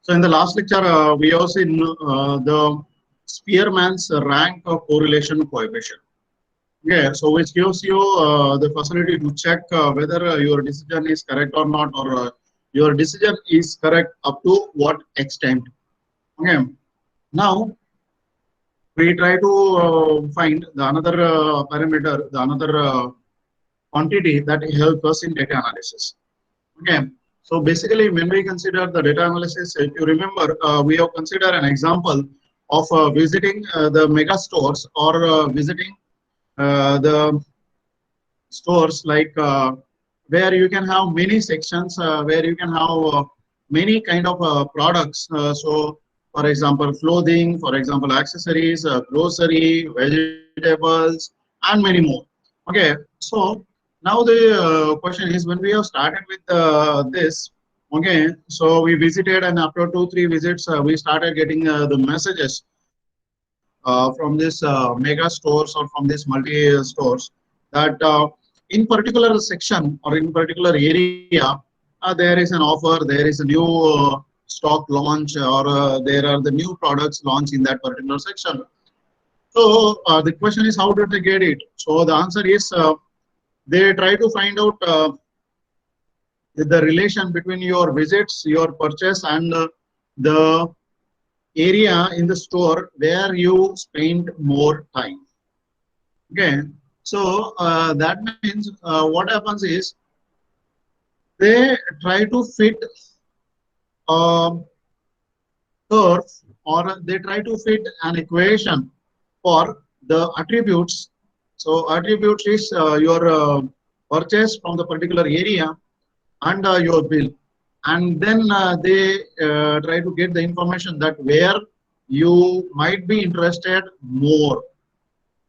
So in the last lecture, we have seen the Spearman's rank of correlation coefficient. Yeah, so which gives you the facility to check whether your decision is correct or not, or your decision is correct up to what extent. Okay. Now we try to find the another parameter, the another quantity that helps us in data analysis. Okay. So basically, when we consider the data analysis, if you remember, we have considered an example of visiting the mega stores or visiting the stores like where you can have many sections, where you can have many kind of products. So, for example, clothing, for example, accessories, grocery, vegetables, and many more. Okay, so now the question is, when we have started with this, okay, so we visited, and after 2-3 visits, we started getting the messages from this mega stores or from this multi stores that in particular section or in particular area, there is an offer, there is a new stock launch, or there are the new products launched in that particular section. So the question is, how did they get it? So the answer is they try to find out the relation between your visits, your purchase, and the area in the store where you spend more time. Okay, so that means what happens is they try to fit a curve, or they try to fit an equation for the attributes. So attributes is your purchase from the particular area and your bill, and then they try to get the information that where you might be interested more.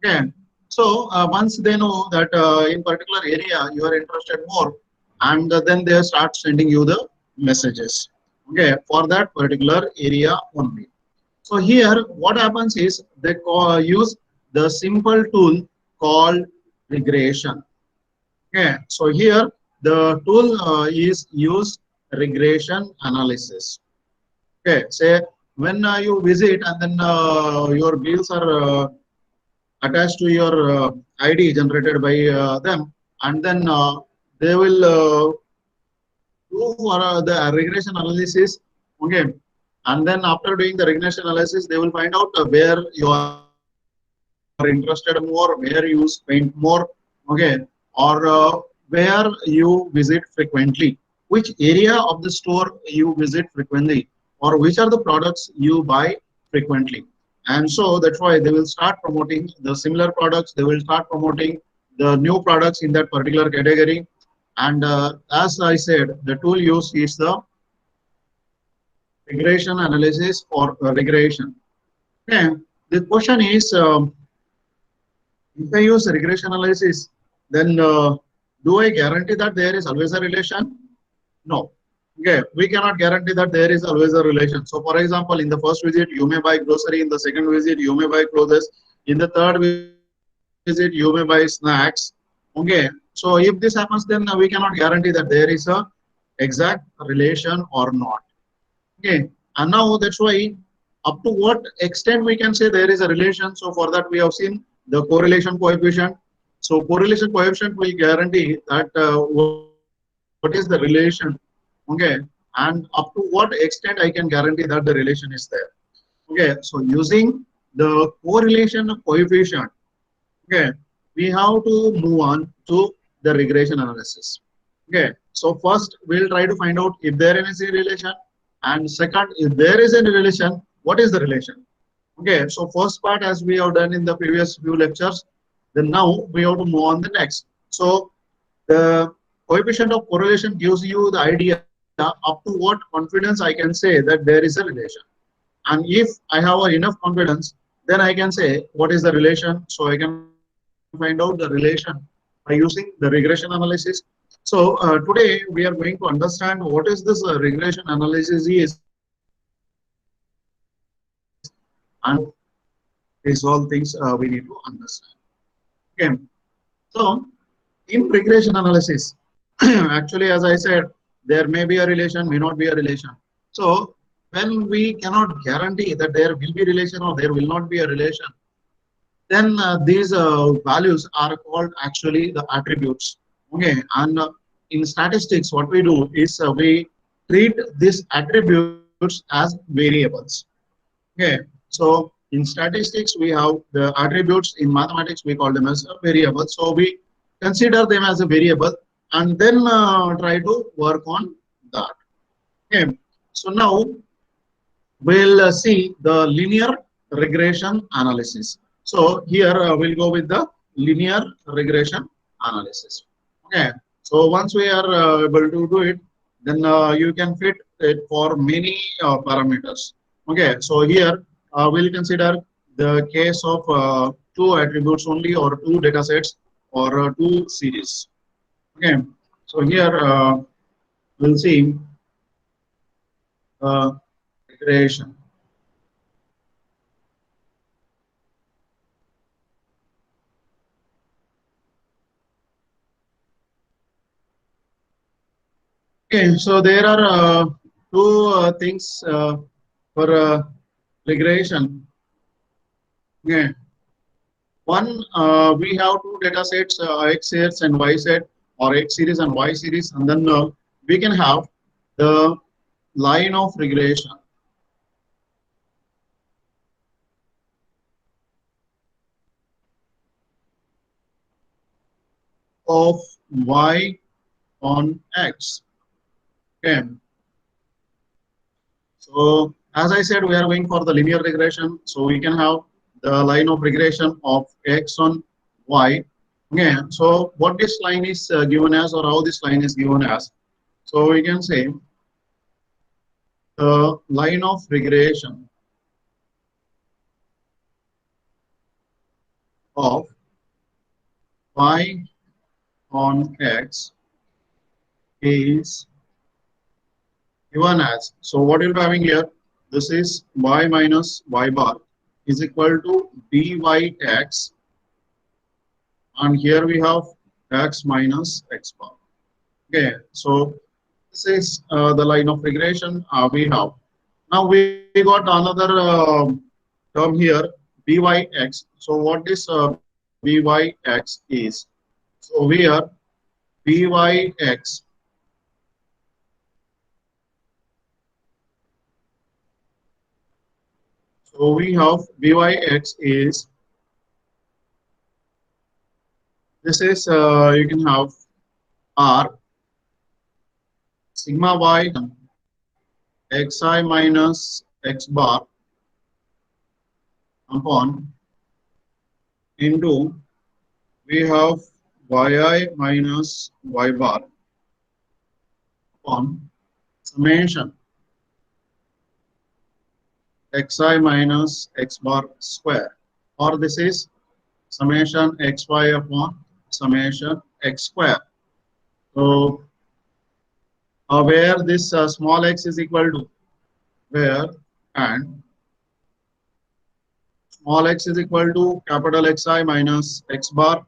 Okay, so once they know that in particular area you are interested more, and then they start sending you the messages, okay, for that particular area only. So here what happens is they use the simple tool called regression. Okay, so here the tool is used regression analysis. Okay, say when you visit, and then your bills are attached to your ID generated by them, and then they will do for the regression analysis. Okay, and then after doing the regression analysis, they will find out where you are interested more, where you spend more, okay, or where you visit frequently, which area of the store you visit frequently, or which are the products you buy frequently. And so that's why they will start promoting the similar products, they will start promoting the new products in that particular category. And as I said, the tool used is the regression analysis or regression. Okay. The question is, if I use regression analysis, then do I guarantee that there is always a relation? No. Okay, we cannot guarantee that there is always a relation. So, for example, in the first visit, you may buy grocery. In the second visit, you may buy clothes. In the third visit, you may buy snacks. Okay, so if this happens, then we cannot guarantee that there is a exact relation or not. Okay, and now that's why up to what extent we can say there is a relation. So for that we have seen the correlation coefficient. So correlation coefficient will guarantee that what is the relation, okay, and up to what extent I can guarantee that the relation is there. Okay, so using the correlation coefficient, okay, we have to move on to the regression analysis. Okay, so first we'll try to find out if there is a relation, and second, if there is any relation, what is the relation? Okay, so first part as we have done in the previous few lectures, then now we have to move on the next. So the coefficient of correlation gives you the idea up to what confidence I can say that there is a relation. And if I have enough confidence, then I can say what is the relation. So I can find out the relation by using the regression analysis. So today we are going to understand what is this regression analysis is, and how these all things we need to understand. Okay. So in regression analysis, actually, as I said, there may be a relation, may not be a relation. So when we cannot guarantee that there will be relation or there will not be a relation, then these values are called actually the attributes. Okay, and in statistics, what we do is we treat these attributes as variables. Okay, so in statistics we have the attributes. In mathematics we call them as a variable. So we consider them as a variable and then try to work on that. Okay, so now we'll see the linear regression analysis. So here we'll go with the linear regression analysis. Okay. So once we are able to do it, then you can fit it for many parameters. Okay. So here we'll consider the case of two attributes only, or two data sets, or two series. Okay. So here we'll see regression. Okay, so there are two things for regression. Okay, one, we have two data sets, X series and Y set, or X series and Y series, and then we can have the line of regression of Y on X. Okay, so as I said, we are going for the linear regression, so we can have the line of regression of X on Y. Okay, so what this line is given as, or how this line is given as, so we can say the line of regression of Y on X is given as, so what you're having here, this is Y minus Y bar is equal to dyx, and here we have x minus x bar. Okay, so this is the line of regression we have. Now we got another term here, byx. So what is byx is? So here byx. So we have byx is, this is you can have r sigma y xi minus x bar upon into, we have yi minus y bar upon summation xi minus x bar square, or this is summation xy upon summation x square. So where this small x is equal to, where, and small x is equal to capital Xi minus x bar,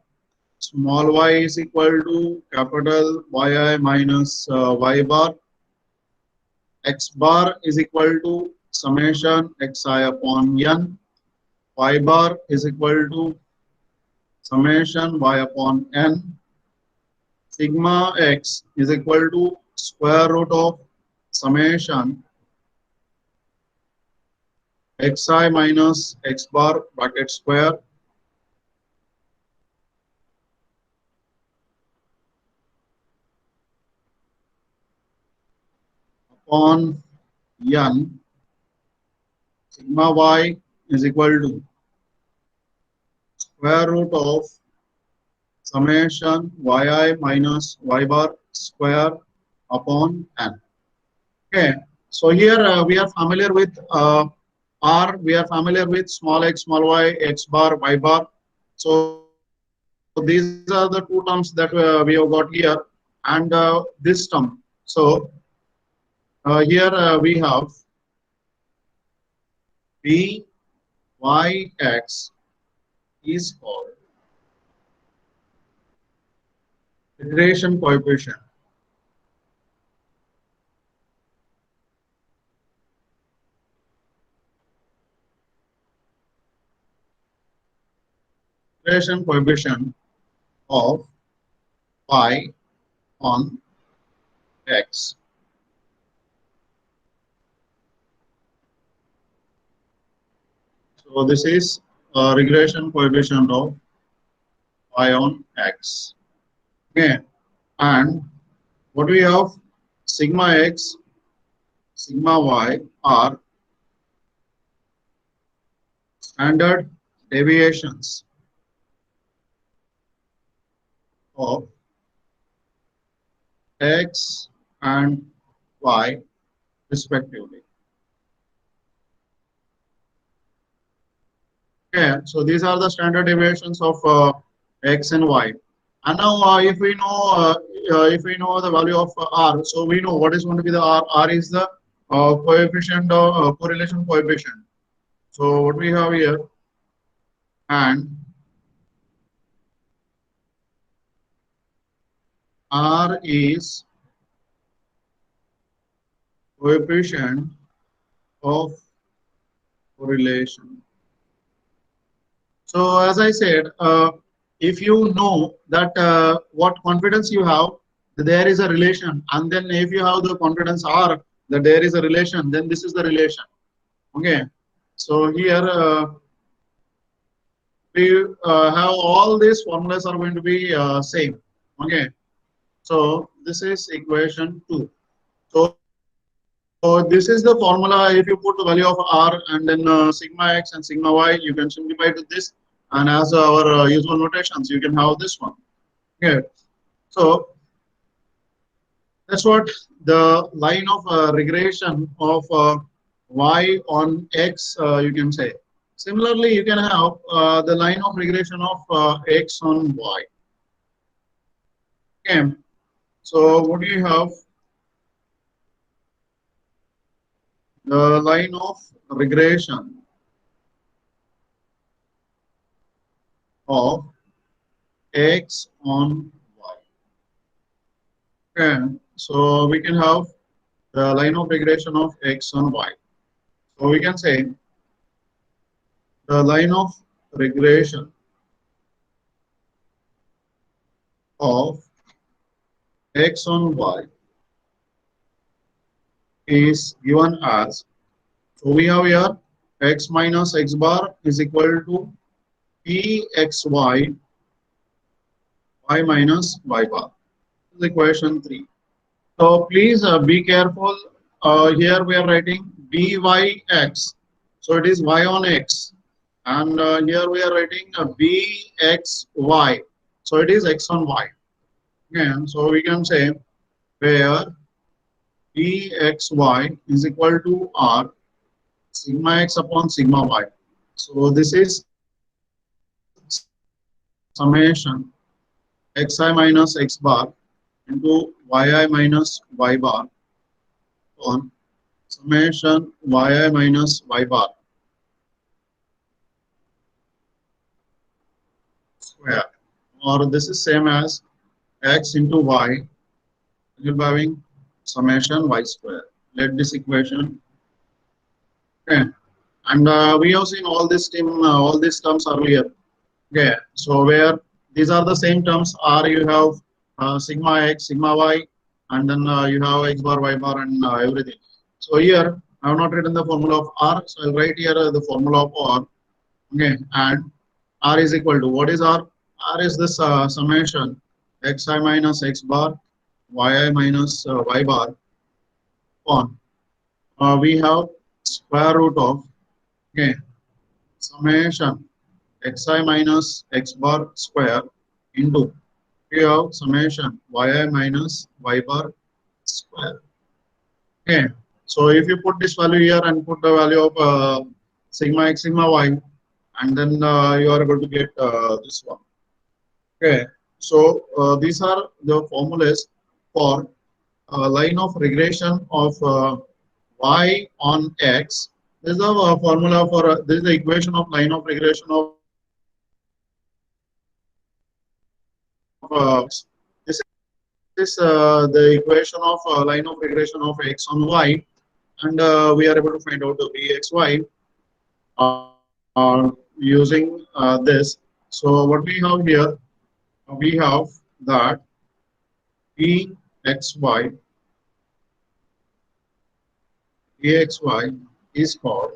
small y is equal to capital Yi minus y bar, x bar is equal to summation xi upon n, y bar is equal to summation y upon n, sigma x is equal to square root of summation xi minus x bar bracket square upon n, sigma y is equal to square root of summation yi minus y bar square upon n. Okay, so here we are familiar with r, we are familiar with small x, small y, x bar, y bar. So these are the two terms that we have got here, and this term. So here we have byx is called regression coefficient. regression coefficient of y on x. So this is regression coefficient of y on x. Okay, and what we have, sigma x, sigma y are standard deviations of x and y respectively. Okay, so these are the standard deviations of x and y. And now, if we know the value of r, so we know what is going to be the r. R is the coefficient of correlation coefficient. So what we have here, and r is coefficient of correlation. So as I said, if you know that what confidence you have, that there is a relation, and then if you have the confidence R that there is a relation, then this is the relation. Okay. So here we have all these formulas are going to be same. Okay. So this is equation 2. So this is the formula. If you put the value of R and then sigma x and sigma y, you can simplify to this. And as our usual notations, you can have this one. Okay. So that's what the line of regression of y on x, you can say. Similarly, you can have the line of regression of x on y. Okay. So what do you have? The line of regression of x on y. Okay. So we can have the line of regression of x on y. So we can say the line of regression of x on y is given as, so we have here x minus x bar is equal to pxy y minus y bar. This is equation 3. So please be careful. Here we are writing byx. So it is y on x. And here we are writing bxy. So it is x on y. Again, so we can say where bxy is equal to r sigma x upon sigma y. So this is summation xi minus x bar into yi minus y bar on summation yi minus y bar square, or this is same as x into y, you'll be having summation y square. Let this equation. Okay, and we have seen all these terms earlier. Okay, so where these are the same terms, r you have sigma x, sigma y, and then you have x bar, y bar, and everything. So here I have not written the formula of r, so I'll write here the formula of r. Okay, and r is equal to, what is r? R is this summation xi minus x bar, yi minus y bar on. We have square root of, okay, summation xi minus x bar square into, we have summation yi minus y bar square. Okay, so if you put this value here and put the value of sigma x, sigma y, and then you are able to get this one. Okay, so these are the formulas for line of regression of y on x. This is the formula for this is the equation of line of regression of this is the equation of line of regression of x on y, and we are able to find out the bxy using this. So what we have here, we have that EXY, EXY is called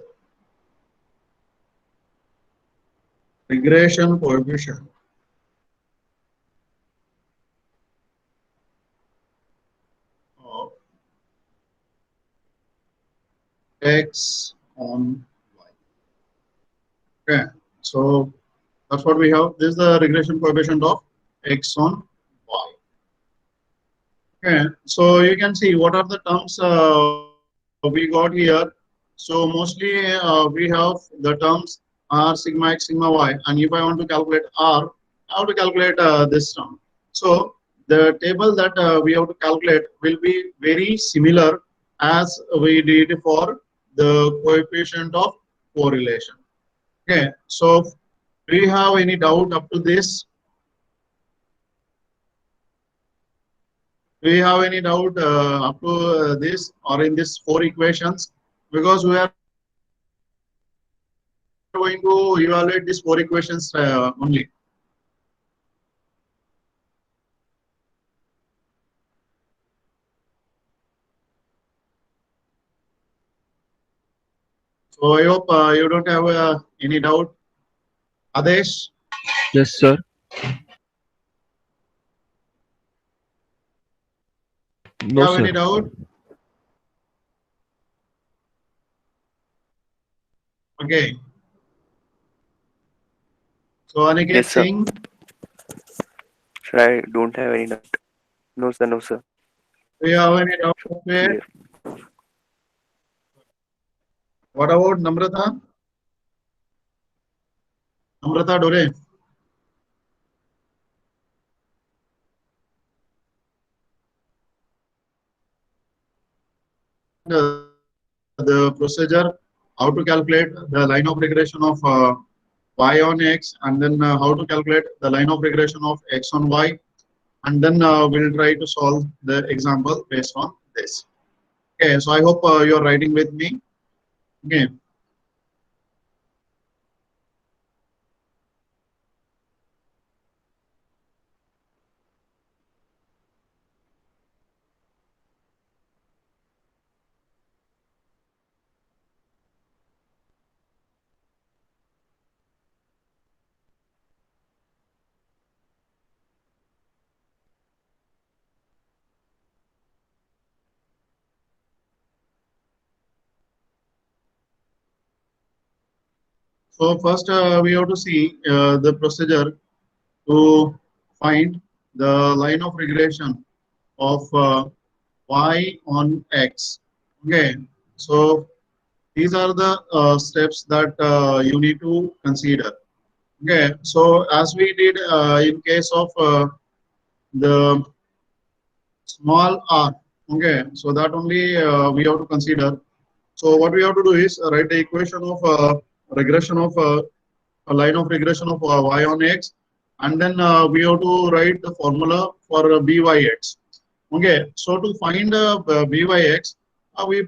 regression coefficient of X on Y. Okay, so that's what we have. This is the regression coefficient of X on Y. Okay, so you can see what are the terms we got here. So mostly we have the terms R sigma X sigma Y, and if I want to calculate R, I have to calculate this term. So the table that we have to calculate will be very similar as we did for the coefficient of correlation. Okay, so do you have any doubt up to this? Do you have any doubt up to this or in these four equations? Because we are going to evaluate these four equations only. So I hope you don't have any doubt. Adesh, Yes, sir. do you No, have any sir. doubt? Okay. So Aniket Yes, sir. Singh, I don't have any doubt. No, sir. No, sir. do you have any doubt? Okay. Clear. What about Namrata? Namrata Dore. The procedure, how to calculate the line of regression of y on x, and then how to calculate the line of regression of x on y, and then we'll try to solve the example based on this. Okay, so I hope you're writing with me. Okay. So first we have to see the procedure to find the line of regression of y on x. Okay, so these are the steps that you need to consider. Okay, so as we did in case of the small r, okay, so that only we have to consider. So what we have to do is write the equation of regression of a line of regression of y on x, and then we have to write the formula for byx. Okay, so to find byx, we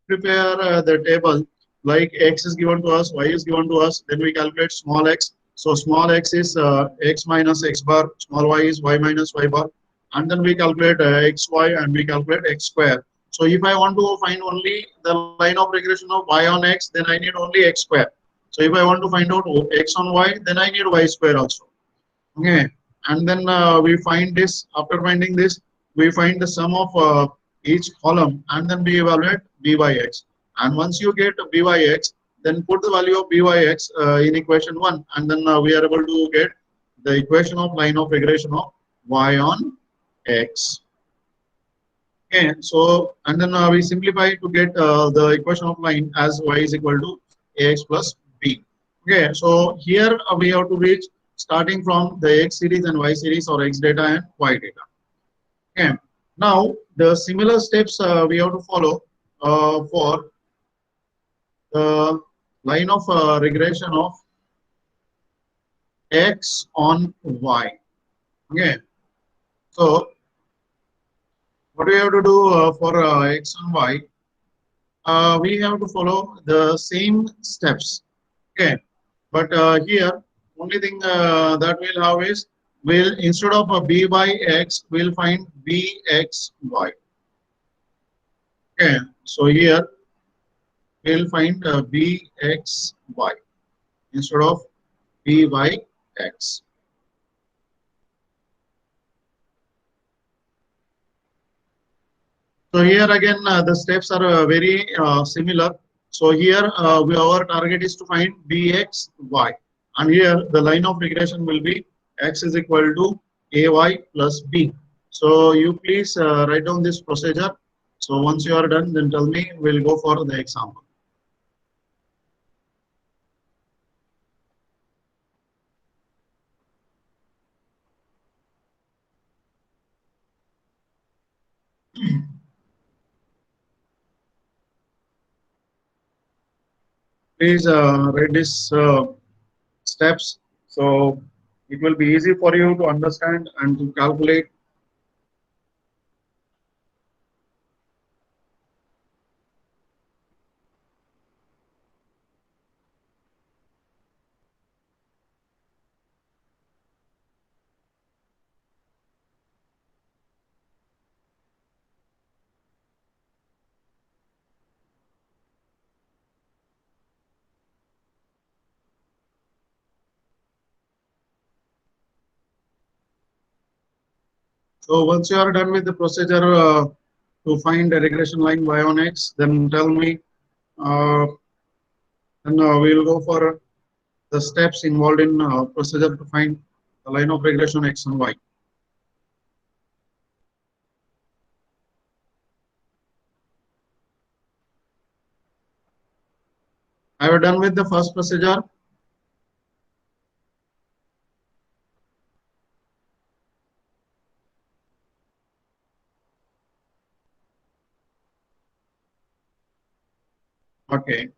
prepare the table like x is given to us, y is given to us, then we calculate small x. So small x is x minus x bar, small y is y minus y bar, and then we calculate xy and we calculate x square. So if I want to find only the line of regression of y on x, then I need only x square. So if I want to find out x on y, then I need y square also. Okay, and then we find this. After finding this, we find the sum of each column, and then we evaluate b by x. And once you get b by x, then put the value of b by x in equation 1, and then we are able to get the equation of line of regression of y on x. Okay, so and then we simplify to get the equation of line as y is equal to ax plus b. Okay, so here we have to reach starting from the x series and y series or x data and y data. Okay, now the similar steps we have to follow for the line of regression of x on y. Okay, so what we have to do for x on y, we have to follow the same steps. Okay, but here only thing that we'll have is we'll instead of b by x, we'll find bxy. Okay, so here we'll find bxy instead of b by x. So here again, the steps are very similar. So here our target is to find bx, y. And here the line of regression will be x is equal to ay plus b. So you please write down this procedure. So once you are done, then tell me, we'll go for the example. Please write these steps. So it will be easy for you to understand and to calculate. So once you are done with the procedure to find a regression line y on x, then tell me, and we will go for the steps involved in procedure to find the line of regression x and y. Are you done with the first procedure? Okay.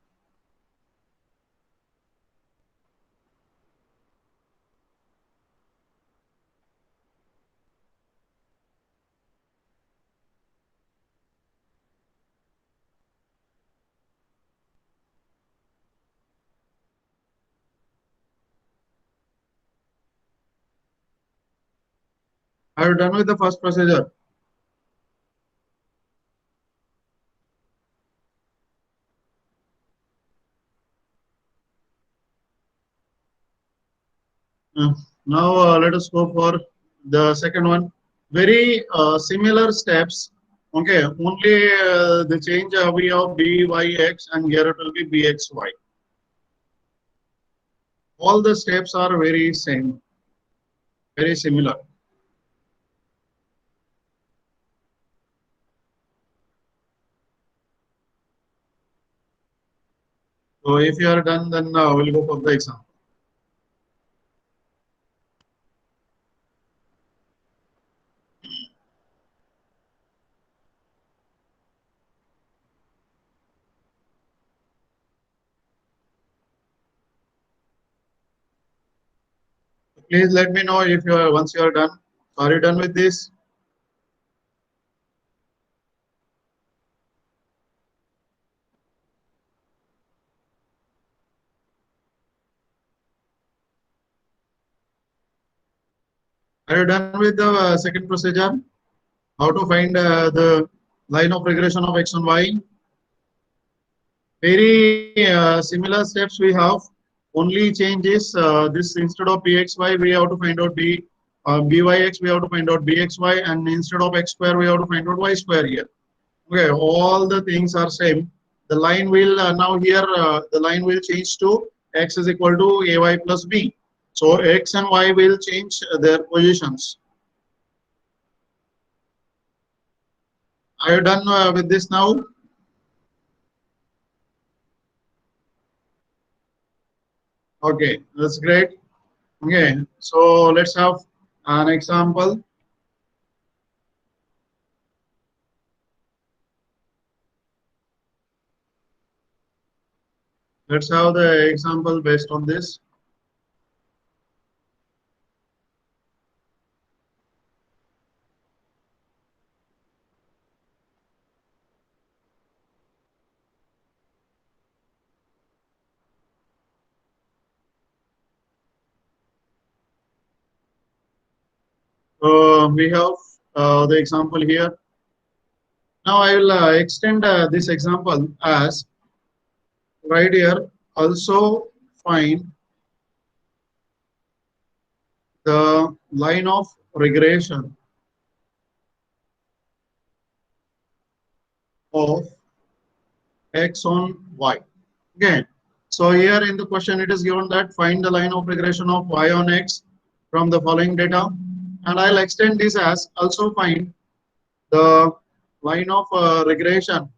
Are you done with the first procedure? Uh, Now let us go for the second one. Very similar steps. Okay, only the change we have byx and here it will be bxy. All the steps are very same, very similar. So if you are done, then we'll go for the example. Please let me know if you are once you are done. Are you done with this? Are you done with the second procedure? How to find the line of regression of x and y? Very similar steps we have. Only change is this instead of bxy, we have to find out byx, we have to find out bxy, and instead of x square, we have to find out y square here. Okay, all the things are same. The line will now here the line will change to x is equal to ay plus b. So x and y will change their positions. Are you done with this now? Okay, that's great. Okay, so let's have an example. Let's have the example based on this. We have the example here. Now I will extend this example as right here. Also find the line of regression of x on y. Okay. So here in the question it is given that find the line of regression of y on x from the following data, and I'll extend this as also find the line of regression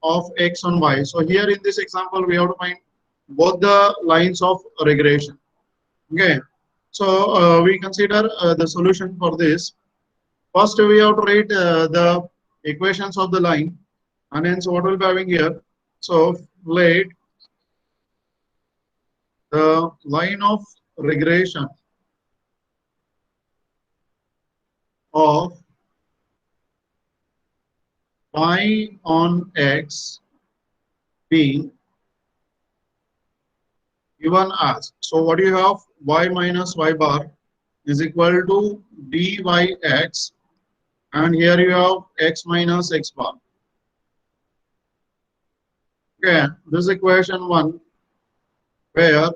of x on y. So here in this example we have to find both the lines of regression. Okay. So we consider the solution for this. First we have to write the equations of the line, and hence what we'll be having here. So let the line of regression of y on x be given as. So what do you have? Y minus y bar is equal to dyx, and here you have x minus x bar. Okay, this equation 1 where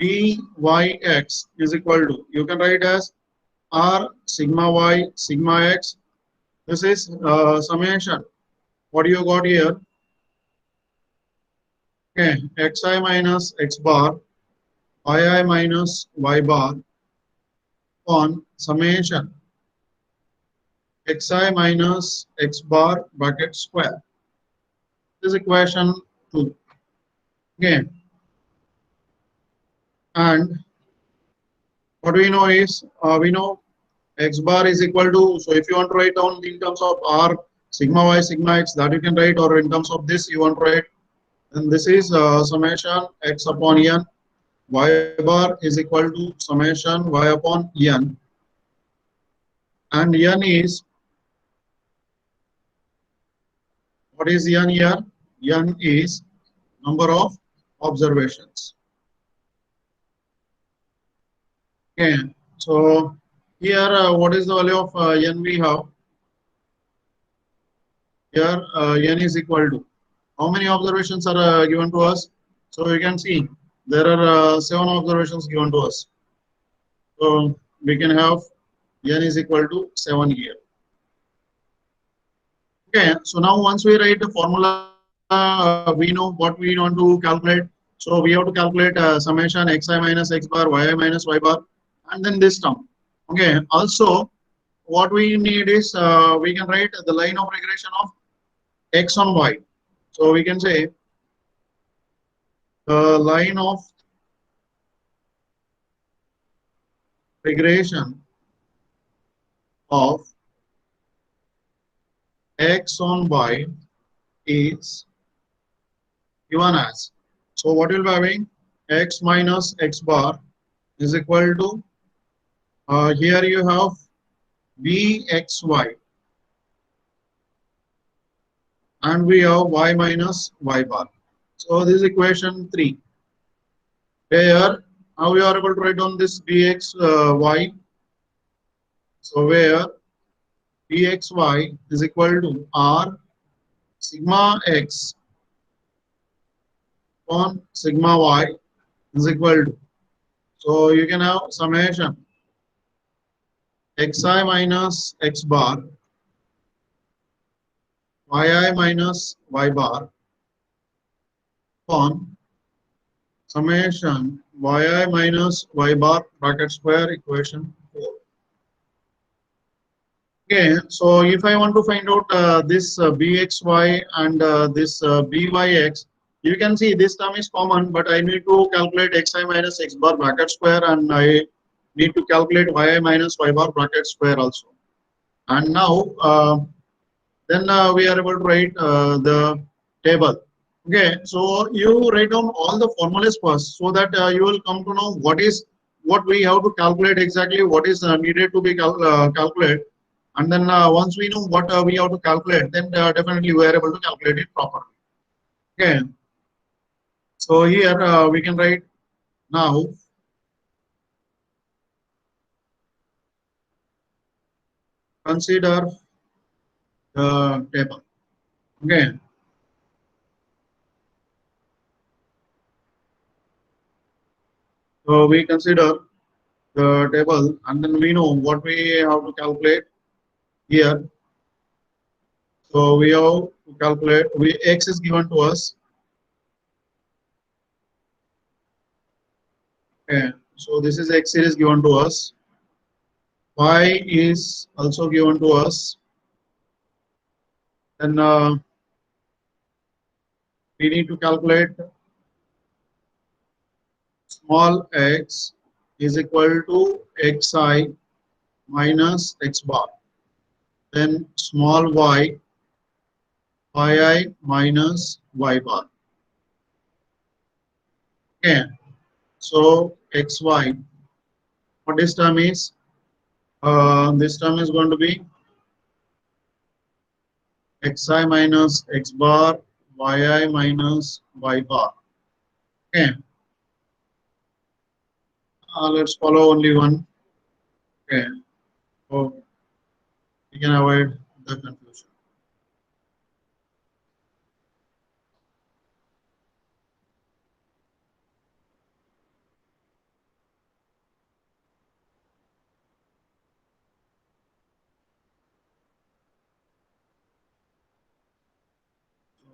dyx is equal to, you can write as r sigma y sigma x. This is summation. What you got here? Okay, xi minus x bar, yi minus y bar on summation xi minus x bar bracket square. This is equation 2. Okay, and what we know is we know x bar is equal to, so if you want to write down in terms of r sigma y sigma x, that you can write, or in terms of this you want to write, and this is summation x upon n, y bar is equal to summation y upon n, and n is, what is n here? N is number of observations. Okay, so here what is the value of n we have? Here n is equal to, how many observations are given to us? So you can see there are 7 observations given to us. So we can have n is equal to 7 here. Okay, so now once we write the formula, we know what we want to calculate. So we have to calculate summation xi minus x bar, yi minus y bar, and then this term. Okay, also what we need is we can write the line of regression of x on y. So we can say the line of regression of x on y is given as. So what will be having? X minus x bar is equal to, here you have bxy, and we have y minus y bar. So this is equation 3. Where now we are able to write down this bxy. So where bxy is equal to r sigma x on sigma y is equal to, so you can have summation xi minus x bar, yi minus y bar on summation yi minus y bar bracket square, equation 4. Okay, so if I want to find out this bxy and this byx, you can see this term is common, but I need to calculate xi minus x bar bracket square, and I need to calculate yi minus y bar bracket square also. And now then we are able to write the table. Okay, so you write down all the formulas first, so that you will come to know what we have to calculate exactly, what is needed to be calculated. And then once we know what we have to calculate, then definitely we are able to calculate it properly. Okay. So here we can write now consider the table. Okay. So we consider the table and then we know what we have to calculate here. So we have to calculate, x is given to us. Okay. So this is x is given to us. Y is also given to us. Then we need to calculate small x is equal to xi minus x bar. Then small y, yi minus y bar. Okay. So xy, what this term is? This term is going to be xi minus x bar, yi minus y bar. Okay. Let's follow only one. Okay. So we can avoid the confusion.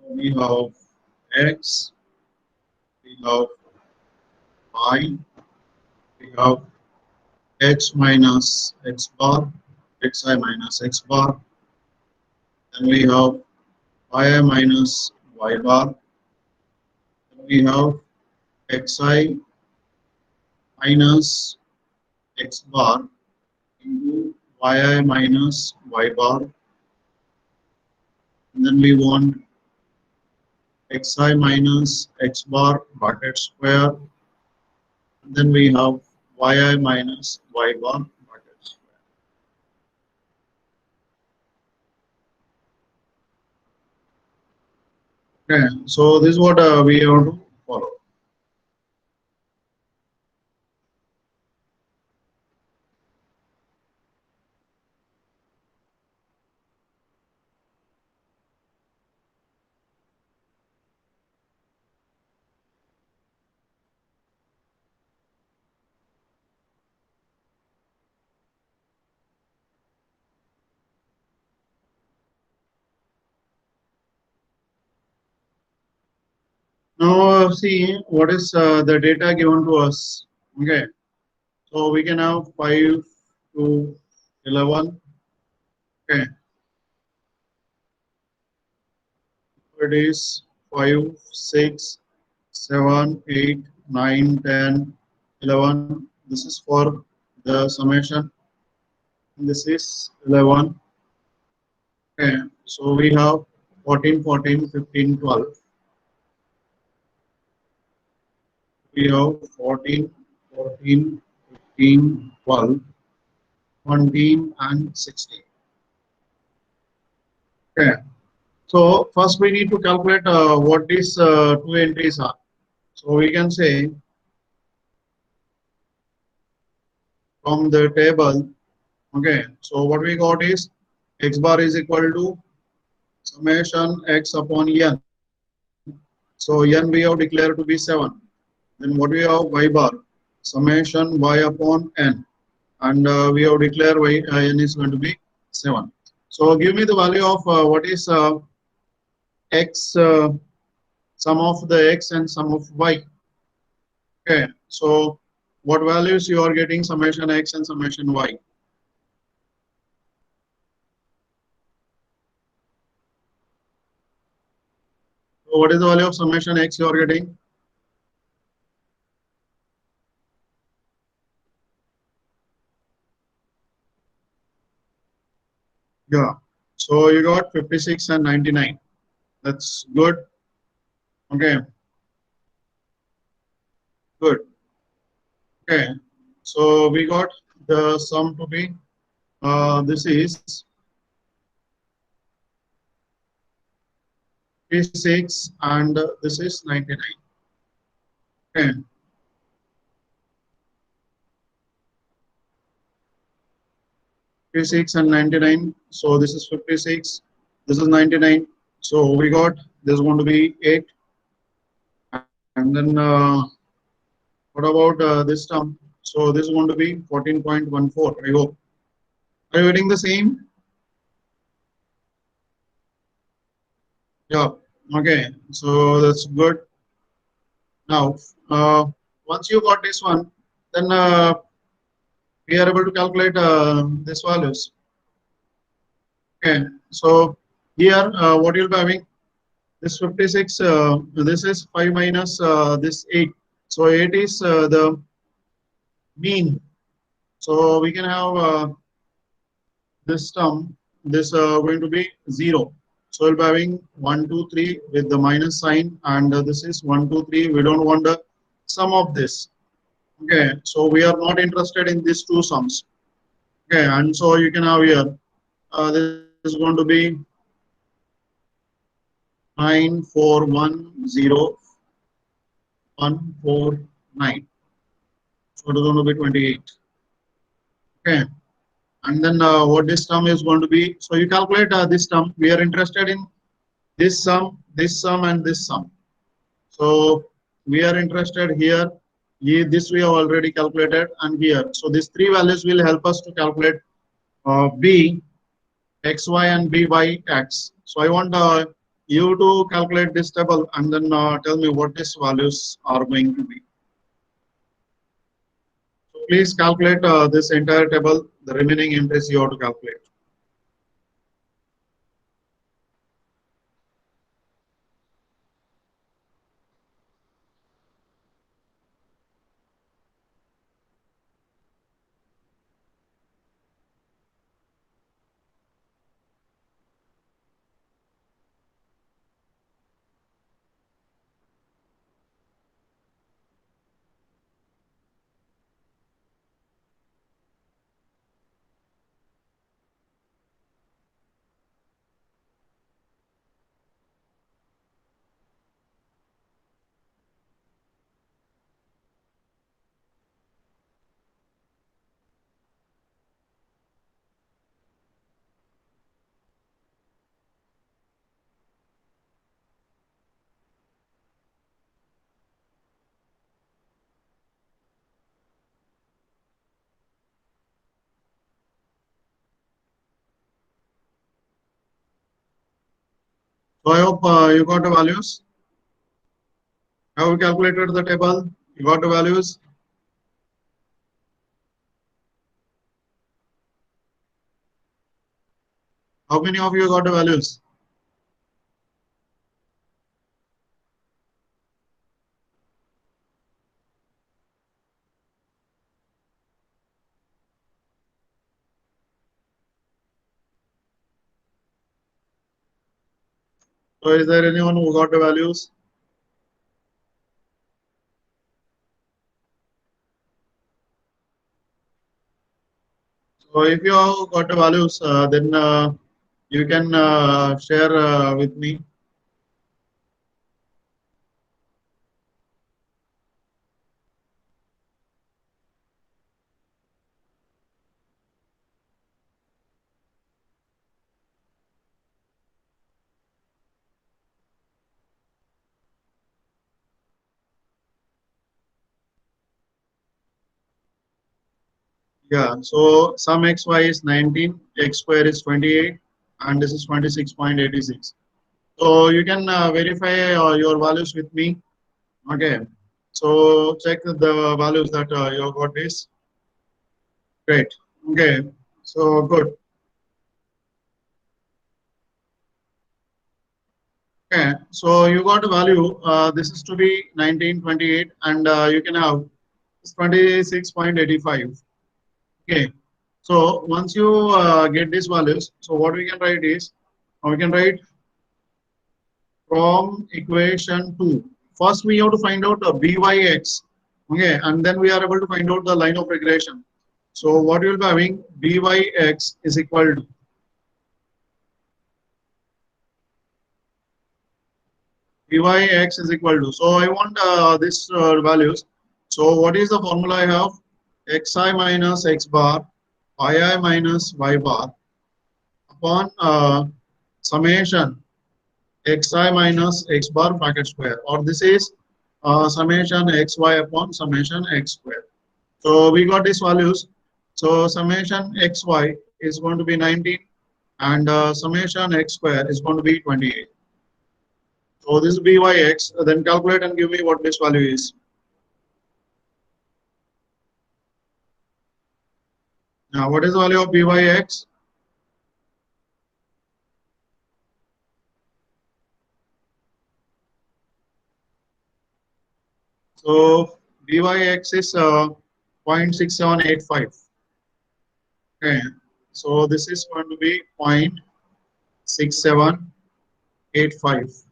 So we have x, we have y, we have x minus x bar, xi minus x bar, then we have yi minus y bar, then we have xi minus x bar into yi minus y bar, and then we want xi minus x bar bracket square, and then we have yi minus y bar bracket square. Okay, so this is what we have to follow. Now see what is the data given to us. Okay, so we can have 5 to 11. Okay, it is 5, 6, 7, 8, 9, 10, 11. This is for the summation. This is 11. Okay, so we have 14, 14, 15, 12. We have 14, 14, 15, 12, 17, and 16. Okay. So first we need to calculate what these two entries are. So we can say from the table, okay, so what we got is x bar is equal to summation x upon n. So n we have declared to be 7. Then what we have y bar, summation y upon n. And we have declared y n is going to be 7. So give me the value of what is x, sum of the x and sum of y. Okay, so what values you are getting summation x and summation y? So what is the value of summation x you are getting? Yeah, so you got 56 and 99. That's good. Okay, good. Okay, so we got the sum to be this is 56 and this is 99. Okay. 56 and 99. So this is 56. This is 99. So we got this is going to be 8. And then what about this term? So this is going to be 14.14. I hope. Are you getting the same? Yeah. Okay. So that's good. Now, once you got this one, then we are able to calculate these values. Okay. So here, what you'll be having this 56. This is 5 minus this 8. So 8 is the mean. So we can have this term. This going to be 0. So we'll be having 1, 2, 3 with the minus sign, and this is 1, 2, 3. We don't want the sum of this. Okay, so we are not interested in these two sums. Okay, and so you can have here, this is going to be 9410149. So it is going to be 28. Okay, and then what this term is going to be. So you calculate this term. We are interested in this sum, and this sum. So we are interested here. This we have already calculated, and here. So these three values will help us to calculate b xy and by x. So I want you to calculate this table and then tell me what these values are going to be. So please calculate this entire table, the remaining entries you have to calculate. So I hope you got the values. Have you calculated the table? You got the values? How many of you got the values? So is there anyone who got the values? So if you have got the values, then you can share with me. Yeah, so sum xy is 19, x square is 28, and this is 26.86. So you can verify your values with me. Okay, so check the values that you got this. Great. Okay, so good. Okay, so you got a value. This is to be 1928, and you can have 26.85. Okay, so once you get these values, so what we can write is we can write from equation 2. First, we have to find out the byx. Okay, and then we are able to find out the line of regression. So what you will be having byx is equal to byx is equal to. So I want this values. So what is the formula I have? Xi minus x bar yi minus y bar upon summation xi minus x bar bracket square, or this is summation xy upon summation x square. So we got these values. So summation xy is going to be 19 and summation x square is going to be 28. So this is byx. Then calculate and give me what this value is. Now what is the value of byx? So byx is 0.6785. Okay, so this is going to be 0.6785.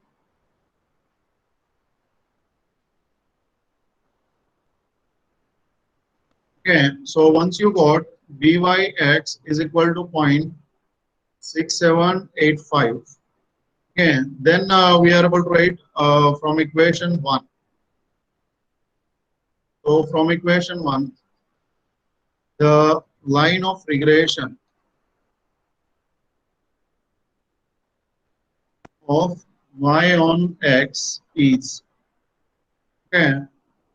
Okay, so once you got byx is equal to 0.6785. Okay, then we are able to write from equation 1. So from equation 1, the line of regression of y on x is, okay,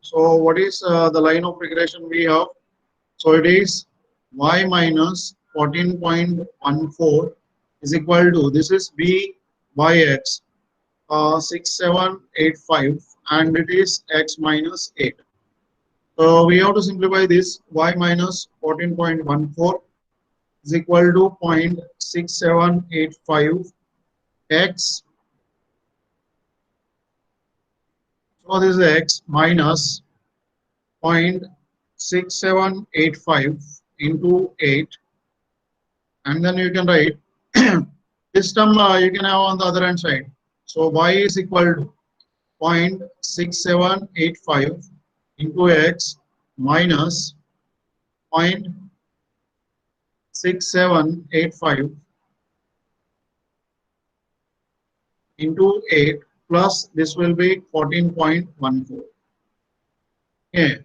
so what is the line of regression we have? So it is y minus 14.14 is equal to, this is byx 6785 and it is x minus 8. So we have to simplify this. Y minus 14.14 is equal to 0.6785 x. So this is x minus 0.6785 into 8, and then you can write this term you can have on the other hand side. So y is equal to 0.6785 into x minus 0.6785 into 8 plus this will be 14.14. Okay,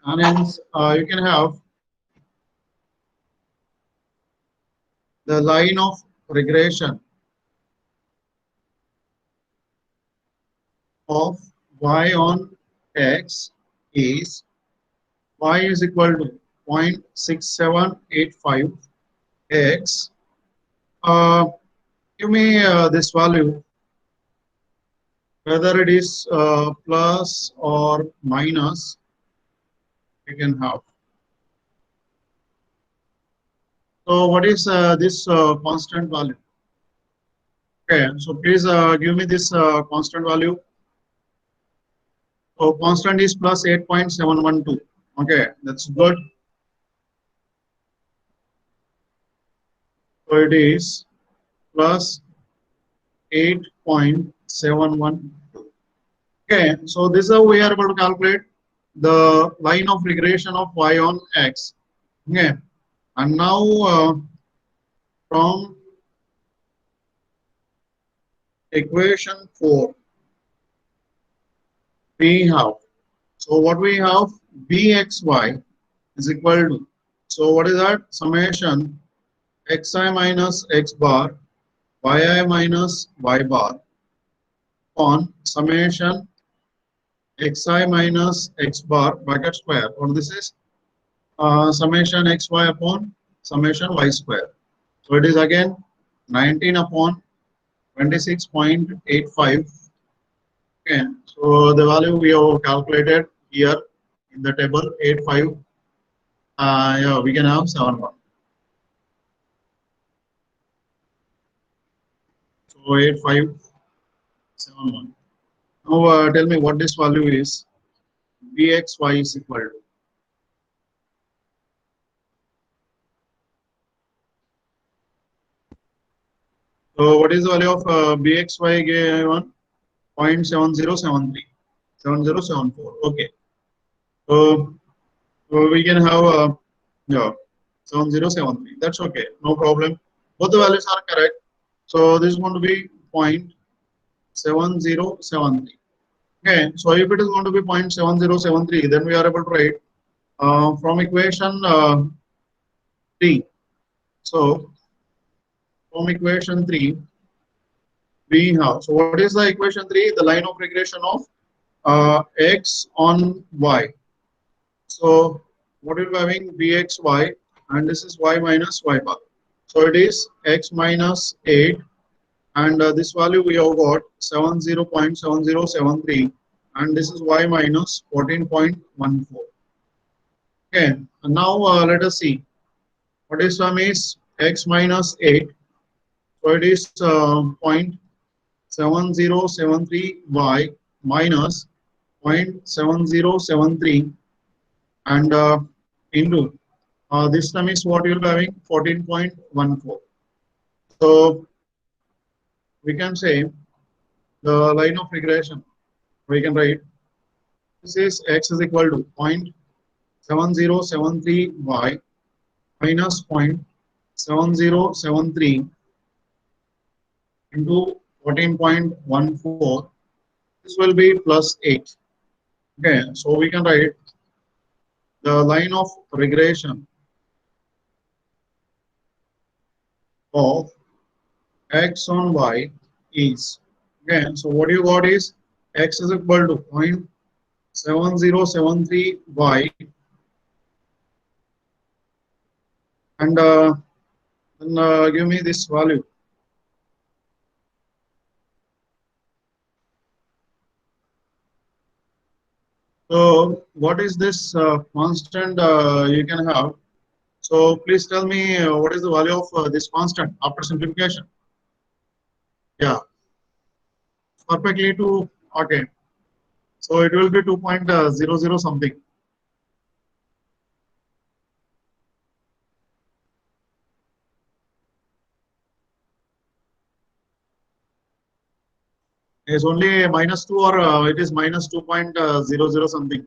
and hence you can have the line of regression of y on x is y is equal to 0.6785 x. Give me this value, whether it is plus or minus, you can have. So what is this constant value? Okay, so please give me this constant value. So constant is plus 8.712. Okay, that's good. So it is plus 8.712. Okay, so this is how we are able to calculate the line of regression of y on x. Okay, and now from equation 4 we have, so what we have, bxy is equal to, so what is that, summation xi minus x bar yi minus y bar on summation xi minus x bar bracket square, or this is summation xy upon summation y square. So it is again 19 upon 26.85. Okay, so the value we have calculated here in the table 85. Yeah, we can have 71. So 8571. Now tell me what this value is. bxy is equal to. So what is the value of bxy given? 0.7073. 7074. Okay. So we can have yeah, 7073. That's okay. No problem. Both the values are correct. So this is going to be 0.7073. Okay. So if it is going to be 0.7073, then we are able to write from equation 3 3. So from equation 3, we have, so what is the equation 3? The line of regression of x on y. So what are we having? Vxy, and this is y minus y bar. So it is x minus 8, and this value we have got 70.7073, and this is y minus 14.14. Okay, and now let us see what is sum is x minus 8. So it is 0.7073y minus 0.7073, and into this term is what you'll be having, 14.14. So we can say the line of regression, we can write this is x is equal to 0.7073y minus 0.7073 into 14.14. This will be plus 8. Okay, so we can write the line of regression of x on y is, okay, so what you got is x is equal to 0.7073y, and then give me this value. So what is this constant you can have? So please tell me what is the value of this constant after simplification? Yeah, perfectly to, okay. So it will be 2.00 something. It's only minus 2, or it is minus 2.00 something.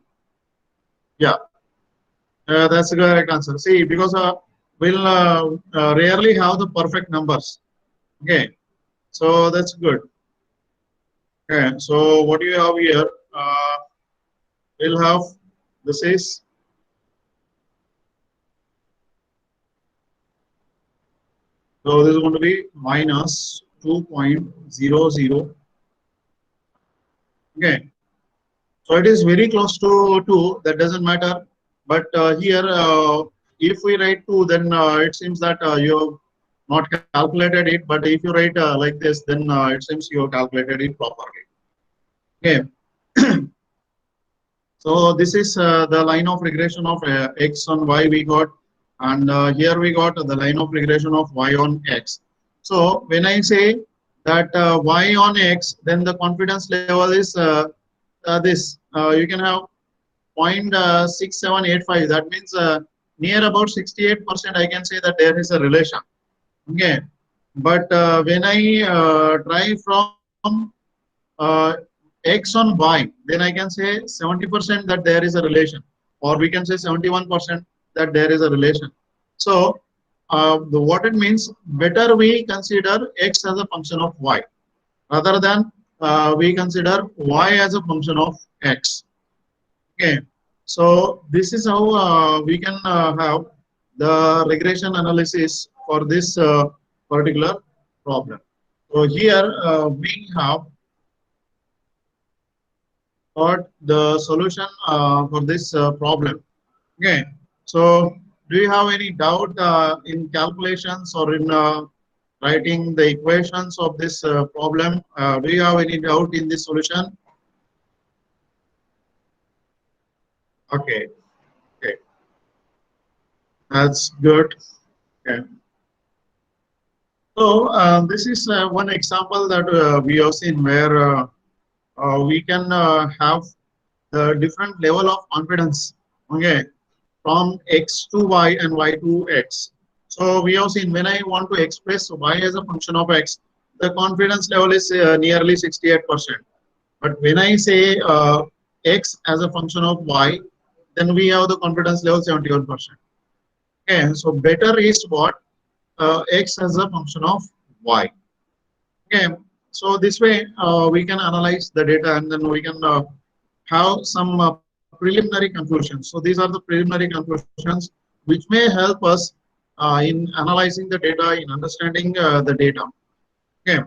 Yeah, that's the correct answer. See, because we'll rarely have the perfect numbers. Okay, so that's good. Okay, so what do you have here? We'll have, this is so this is going to be minus 2.00. Okay, so it is very close to 2. That doesn't matter. But here, if we write 2, then it seems that you have not calculated it. But if you write like this, then it seems you have calculated it properly. Okay. So this is the line of regression of x on y we got, and here we got the line of regression of y on x. So when I say that y on x, then the confidence level is this. You can have 0.6785. That means near about 68%. I can say that there is a relation. Okay, but when I try from x on y, then I can say 70% that there is a relation, or we can say 71% that there is a relation. So what it means, better we consider x as a function of y rather than we consider y as a function of x. Okay, so this is how we can have the regression analysis for this particular problem. So here we have got the solution for this problem. Okay, so do you have any doubt in calculations or in writing the equations of this problem? Do you have any doubt in this solution? Okay, okay, that's good. Okay. So this is one example that we have seen where we can have the different level of confidence, okay, from x to y and y to x. So we have seen when I want to express y as a function of x, the confidence level is nearly 68%. But when I say x as a function of y, then we have the confidence level 71%. Okay, so better is what? X as a function of y. Okay, so this way we can analyze the data, and then we can have some preliminary conclusions. So these are the preliminary conclusions which may help us in analyzing the data, in understanding the data. Okay.